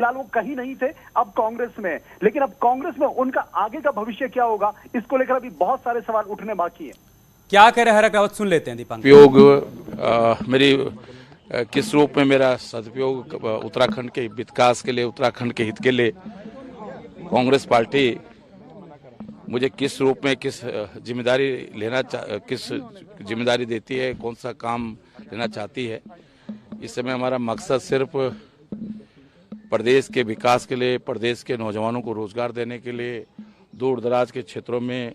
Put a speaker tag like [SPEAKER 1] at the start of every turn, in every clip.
[SPEAKER 1] फिलहाल वो कहीं नहीं थे, अब कांग्रेस में। लेकिन अब कांग्रेस में उनका आगे का भविष्य क्या होगा, इसको लेकर अभी बहुत सारे सवाल उठने बाकी है।
[SPEAKER 2] क्या कह रहे हरक रावत, सुन लेते हैं दीपांकर।
[SPEAKER 3] उपयोग मेरी किस रूप में मेरा सदुपयोग उत्तराखंड के विकास के लिए, उत्तराखंड के हित के लिए कांग्रेस पार्टी मुझे किस रूप में किस जिम्मेदारी देती है, कौन सा काम लेना चाहती है। इस समय हमारा मकसद सिर्फ प्रदेश के विकास के लिए, प्रदेश के नौजवानों को रोजगार देने के लिए, दूर दराज के क्षेत्रों में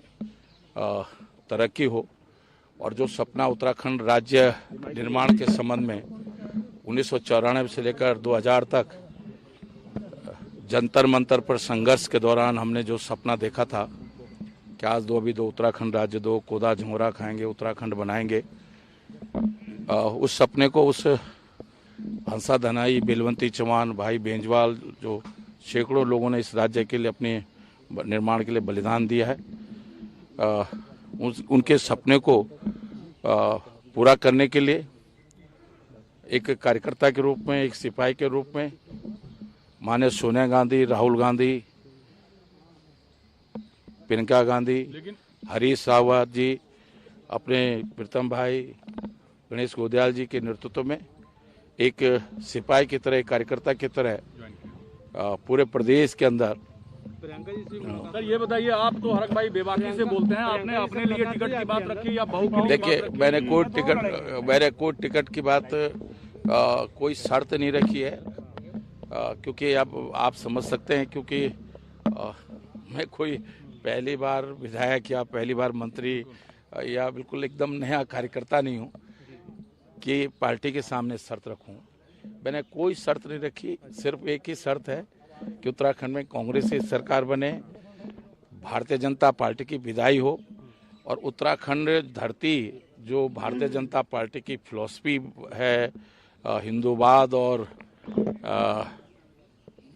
[SPEAKER 3] तरक्की हो। और जो सपना उत्तराखंड राज्य निर्माण के संबंध में 1994 से लेकर 2000 तक जंतर मंतर पर संघर्ष के दौरान हमने जो सपना देखा था कि आज दो उत्तराखंड राज्य दो, कोदा झोरा खाएंगे, उत्तराखंड बनाएंगे, उस सपने को उस हंसा धनाई, बेलवंती चौहान, भाई बेंजवाल, जो सैकड़ों लोगों ने इस राज्य के लिए अपने निर्माण के लिए बलिदान दिया है, उनके सपने को पूरा करने के लिए एक कार्यकर्ता के रूप में, एक सिपाही के रूप में माननीय सोनिया गांधी, राहुल गांधी, प्रियंका गांधी, हरीश रावत जी, अपने प्रीतम भाई गणेश गोदयाल जी के नेतृत्व में एक सिपाही की तरह, एक कार्यकर्ता की तरह पूरे प्रदेश के अंदर।
[SPEAKER 4] प्रियंका जी सर, ये बताइए, आप तो हरक भाई बेबाकी से बोलते हैं, आपने अपने लिए टिकट की बात रखी या बहू के लिए?
[SPEAKER 3] देखिए, मैंने कोई टिकट की बात कोई शर्त नहीं रखी है, क्योंकि अब आप समझ सकते हैं, क्योंकि मैं कोई पहली बार विधायक या पहली बार मंत्री या बिल्कुल एकदम नया कार्यकर्ता नहीं हूँ कि पार्टी के सामने शर्त रखूं। मैंने कोई शर्त नहीं रखी, सिर्फ एक ही शर्त है कि उत्तराखंड में कांग्रेस की सरकार बने, भारतीय जनता पार्टी की विदाई हो और उत्तराखंड धरती जो भारतीय जनता पार्टी की फिलॉसफी है, हिंदूवाद और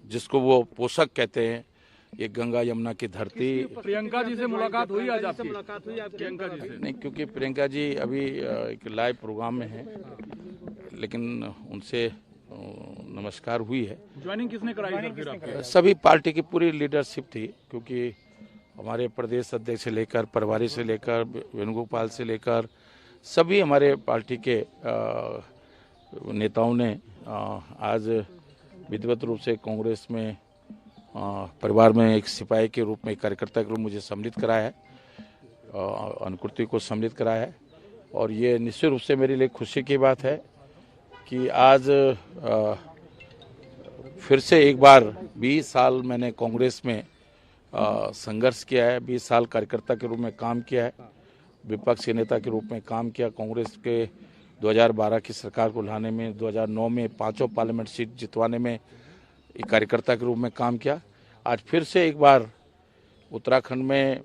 [SPEAKER 3] जिसको वो पोषक कहते हैं, ये गंगा यमुना की धरती।
[SPEAKER 4] प्रियंका जी से मुलाकात हुई आज आपकी? प्रियंका जी से
[SPEAKER 3] नहीं, क्योंकि प्रियंका जी अभी एक लाइव प्रोग्राम में हैं, लेकिन उनसे नमस्कार हुई है।
[SPEAKER 4] ज्वाइनिंग किसने कराई सर फिर आपके?
[SPEAKER 3] सभी पार्टी की पूरी लीडरशिप थी, क्योंकि हमारे प्रदेश अध्यक्ष से लेकर, प्रभारी से लेकर, वेणुगोपाल से लेकर सभी हमारे पार्टी के नेताओं ने आज विधिवत रूप से कांग्रेस में परिवार में एक सिपाही के रूप में, एक कार्यकर्ता के रूप में मुझे सम्मिलित कराया है, अनुकृति को सम्मिलित कराया है। और ये निश्चित रूप से मेरे लिए खुशी की बात है कि आज फिर से एक बार 20 साल मैंने कांग्रेस में संघर्ष किया है, 20 साल कार्यकर्ता के रूप में काम किया है, विपक्षी नेता के रूप में काम किया, कांग्रेस के 2012 की सरकार को लाने में, 2009 में 5 पार्लियामेंट सीट जितवाने में एक कार्यकर्ता के रूप में काम किया। आज फिर से एक बार उत्तराखंड में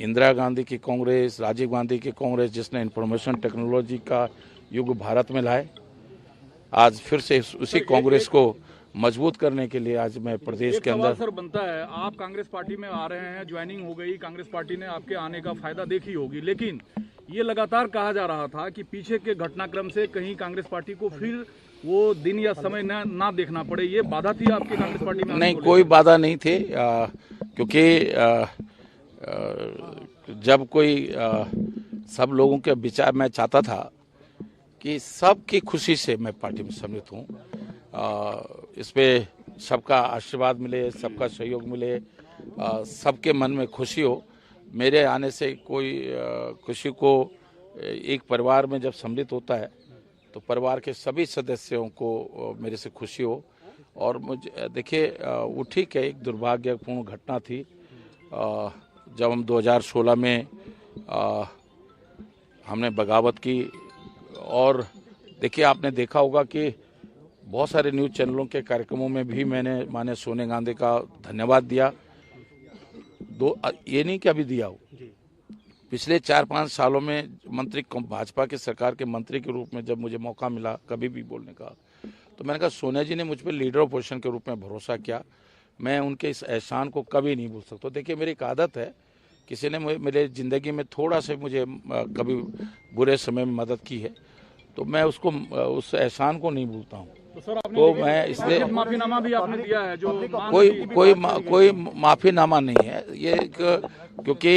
[SPEAKER 3] इंदिरा गांधी की कांग्रेस, राजीव गांधी की कांग्रेस, जिसने इंफॉर्मेशन टेक्नोलॉजी का युग भारत में लाए, आज फिर से उसी कांग्रेस को मजबूत करने के लिए आज मैं प्रदेश के अंदर।
[SPEAKER 4] सर बनता है, आप कांग्रेस पार्टी में आ रहे हैं, ज्वाइनिंग हो गई, कांग्रेस पार्टी ने आपके आने का फायदा देखी होगी, लेकिन ये लगातार कहा जा रहा था कि पीछे के घटनाक्रम से कहीं कांग्रेस पार्टी को फिर वो दिन या समय ना देखना पड़े, ये बाधा थी आपकी कांग्रेस पार्टी में?
[SPEAKER 3] नहीं, कोई बाधा नहीं थी, क्योंकि जब कोई सब लोगों के विचार, मैं चाहता था कि सबकी खुशी से मैं पार्टी में सम्मिलित हूँ, इसमें सबका आशीर्वाद मिले, सबका सहयोग मिले, सबके मन में खुशी हो। मेरे आने से कोई खुशी को, एक परिवार में जब सम्मिलित होता है तो परिवार के सभी सदस्यों को मेरे से खुशी हो। और मुझे देखिए, वो ठीक है, एक दुर्भाग्यपूर्ण घटना थी जब हम 2016 में हमने बगावत की। और देखिए, आपने देखा होगा कि बहुत सारे न्यूज़ चैनलों के कार्यक्रमों में भी मैंने माननीय सोनिया गांधी का धन्यवाद दिया। ये नहीं कि अभी दिया हो, पिछले 4-5 सालों में मंत्री, भाजपा की सरकार के मंत्री के रूप में जब मुझे मौका मिला कभी भी बोलने का, तो मैंने कहा सोनिया जी ने मुझ पर लीडर ऑपोजिशन के रूप में भरोसा किया, मैं उनके इस एहसान को कभी नहीं भूल सकता। देखिए, मेरी एक आदत है, किसी ने मेरे ज़िंदगी में थोड़ा सा मुझे कभी बुरे समय में मदद की है तो मैं उसको उस एहसान को नहीं भूलता हूँ।
[SPEAKER 4] तो सर आपने
[SPEAKER 3] तो मैं इसलिए
[SPEAKER 4] माफीनामा भी आपने दिया है जो
[SPEAKER 3] कोई माफीनामा नहीं है ये क्योंकि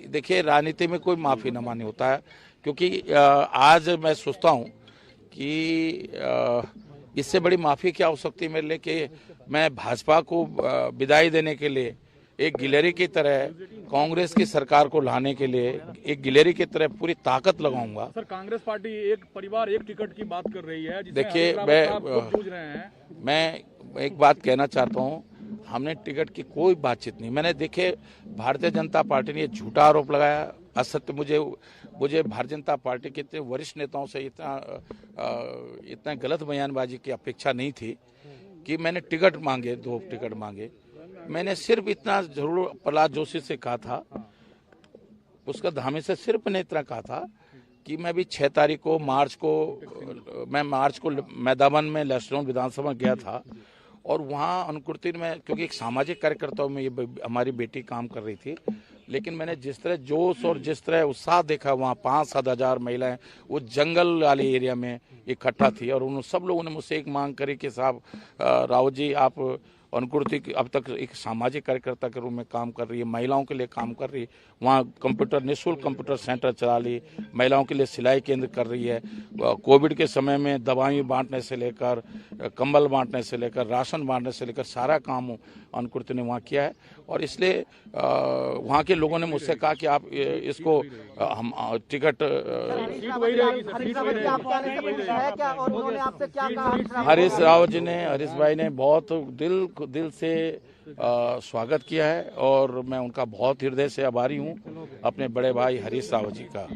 [SPEAKER 3] देखिए राजनीति में कोई माफीनामा नहीं होता है, क्योंकि आज मैं सोचता हूँ कि इससे बड़ी माफी क्या हो सकती है मेरे लिए कि मैं भाजपा को विदाई देने के लिए एक गिलहरी की तरह कांग्रेस की सरकार को लाने के लिए एक गिलहरी की तरह पूरी ताकत लगाऊंगा।
[SPEAKER 4] सर कांग्रेस पार्टी एक परिवार एक टिकट की बात कर रही है,
[SPEAKER 3] देखिए मैं एक बात कहना चाहता हूँ, हमने टिकट की कोई बातचीत नहीं। मैंने देखे भारतीय जनता पार्टी ने ये झूठा आरोप लगाया, असत्य। मुझे भारतीय जनता पार्टी के इतने वरिष्ठ नेताओं से इतना गलत बयानबाजी की अपेक्षा नहीं थी कि मैंने टिकट मांगे, 2 टिकट मांगे। मैंने सिर्फ इतना जरूर प्रहलाद जोशी से कहा था, उसका धामी से सिर्फ मैंने इतना कहा था कि मैं भी 6 तारीख को मार्च को मैदान में लहसुन विधानसभा गया था और वहाँ अनुकृति में, क्योंकि एक सामाजिक कार्यकर्ता में ये हमारी बेटी काम कर रही थी, लेकिन मैंने जिस तरह जोश और जिस तरह उत्साह देखा वहाँ 5-7 हजार महिलाएं वो जंगल वाले एरिया में इकट्ठा थी और उन सब लोगों ने मुझसे एक मांग करी कि साहब रावत जी आप अनुकृति अब तक एक सामाजिक कार्यकर्ता के रूप में काम कर रही है, महिलाओं के लिए काम कर रही है, वहाँ निःशुल्क कंप्यूटर सेंटर चला ली, महिलाओं के लिए सिलाई केंद्र कर रही है, कोविड के समय में दवाई बांटने से लेकर कंबल बांटने से लेकर राशन बांटने से लेकर सारा काम अनुकृति ने वहाँ किया है। और इसलिए वहाँ के लोगों ने मुझसे कहा कि आप इसको हम टिकट हरीश रावत जी ने, हरीश भाई ने बहुत दिल से स्वागत किया है और मैं उनका बहुत हृदय से आभारी हूँ, अपने बड़े भाई हरीश रावत जी का।